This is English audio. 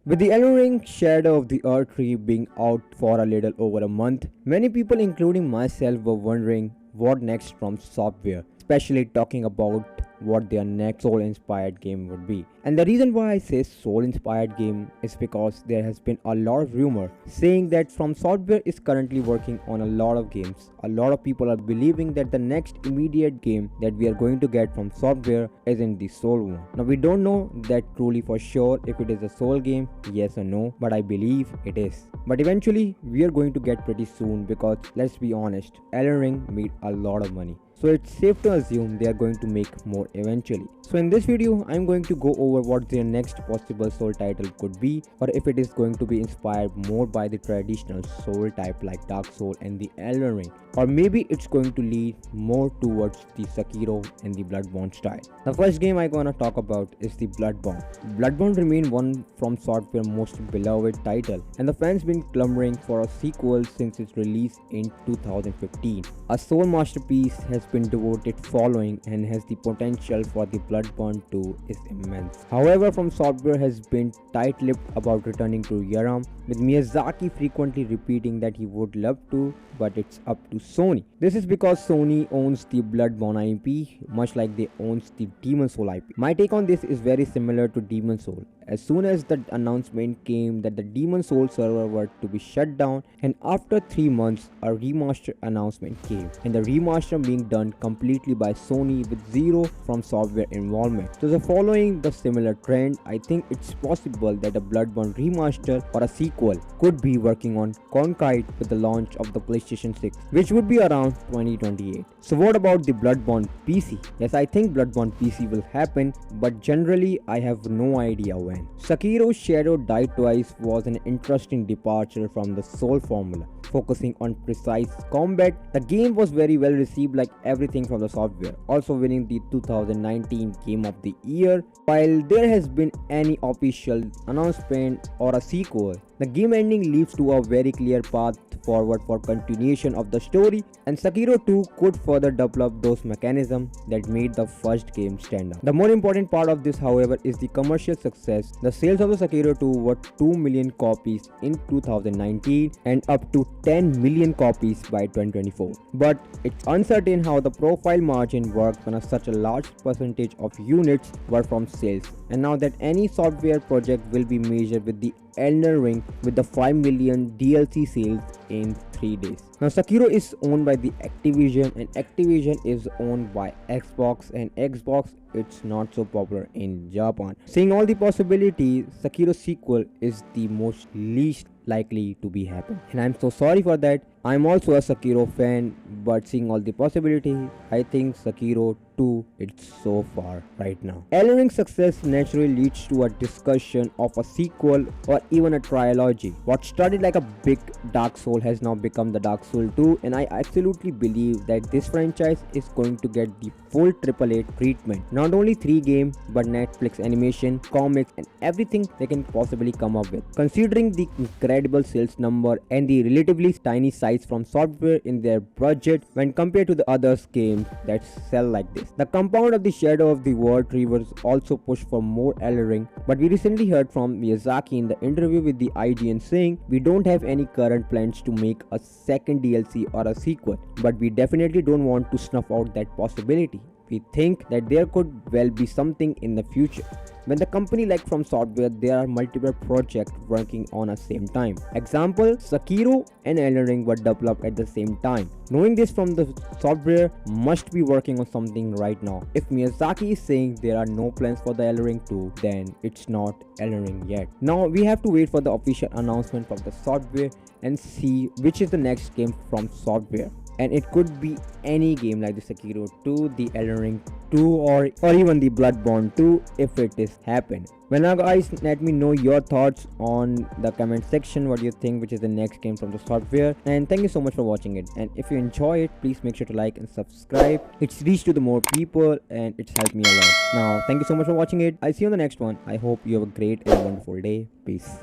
With the Elden Ring Shadow of the Erdtree being out for a little over a month, many people including myself were wondering what next from software, especially talking about what their next soul inspired game would be. And the reason why I say soul inspired game is because there has been a lot of rumor saying that FromSoftware is currently working on a lot of games. A lot of people are believing that the next immediate game that we are going to get from software isn't the soul one. Now we don't know that truly for sure if it is a soul game, yes or no, but I believe it is. But eventually we are going to get pretty soon because let's be honest, Elden Ring made a lot of money. So it's safe to assume they are going to make more eventually. So in this video, I'm going to go over what their next possible soul title could be, or if it is going to be inspired more by the traditional soul type like Dark Soul and the Elden Ring, or maybe it's going to lead more towards the Sekiro and the Bloodborne style. The first game I'm gonna talk about is the Bloodborne. Bloodborne remained one from Software's most beloved title, and the fans been clamoring for a sequel since its release in 2015. A soul masterpiece has been devoted following and has the potential for the Bloodborne 2 is immense. However, FromSoftware has been tight-lipped about returning to Yaram, with Miyazaki frequently repeating that he would love to, but it's up to Sony. This is because Sony owns the Bloodborne IP, much like they owns the Demon Soul IP. My take on this is very similar to Demon Soul. As soon as the announcement came that the Demon Soul server were to be shut down, and after 3 months a remaster announcement came, and the remaster being done completely by Sony with zero FromSoftware involvement. So following the similar trend, I think it's possible that a Bloodborne remaster or a sequel could be working on concurrent with the launch of the PlayStation 6, which would be around 2028. So what about the Bloodborne PC? Yes, I think Bloodborne PC will happen, but generally I have no idea when. Sekiro's Shadow Die Twice was an interesting departure from the Soul formula, focusing on precise combat. The game was very well received like everything from the software, also winning the 2019 Game of the Year. While there has been any official announcement or a sequel, the game ending leads to a very clear path forward for continuation of the story, and Sekiro 2 could further develop those mechanisms that made the first game stand out. The more important part of this, however, is the commercial success. The sales of the Sekiro 2 were 2 million copies in 2019 and up to 10 million copies by 2024. But it's uncertain how the profile margin works when such a large percentage of units were from sales. And now that any software project will be measured with the Elden Ring with the 5 million DLC sales in 3 days. Now Sekiro is owned by the Activision, and Activision is owned by Xbox, and Xbox it's not so popular in Japan. Seeing all the possibilities, Sekiro sequel is the most least likely to be happen, and I'm so sorry for that. I'm also a Sekiro fan, but seeing all the possibilities, I think Sekiro 2 it's so far right now. Elden Ring's success naturally leads to a discussion of a sequel or even a trilogy. What started like a big Dark Soul has now become the Dark Soul 2, and I absolutely believe that this franchise is going to get the full AAA treatment. Not only 3 games, but Netflix animation, comics, and everything they can possibly come up with. Considering the incredible sales number and the relatively tiny size from software in their budget when compared to the other games that sell like this. The compound of the Shadow of the Erdtree was also pushed for more Elden Ring, but we recently heard from Miyazaki in the interview with the IGN saying we don't have any current plans to make a second DLC or a sequel, but we definitely don't want to snuff out that possibility. We think that there could well be something in the future. When the company like FromSoftware, there are multiple projects working on at the same time. Example, Sekiro and Elden Ring were developed at the same time. Knowing this from the software must be working on something right now. If Miyazaki is saying there are no plans for the Elden Ring 2, then it's not Elden Ring yet. Now we have to wait for the official announcement from the software and see which is the next game from software. And it could be any game like the Sekiro 2, the Elden Ring 2, or even the Bloodborne 2 if it is happen. Well now guys, let me know your thoughts on the comment section. What do you think which is the next game from the software? And thank you so much for watching it. And if you enjoy it, please make sure to like and subscribe. It's reached to the more people and it's helped me a lot. Now thank you so much for watching it. I'll see you on the next one. I hope you have a great and wonderful day. Peace.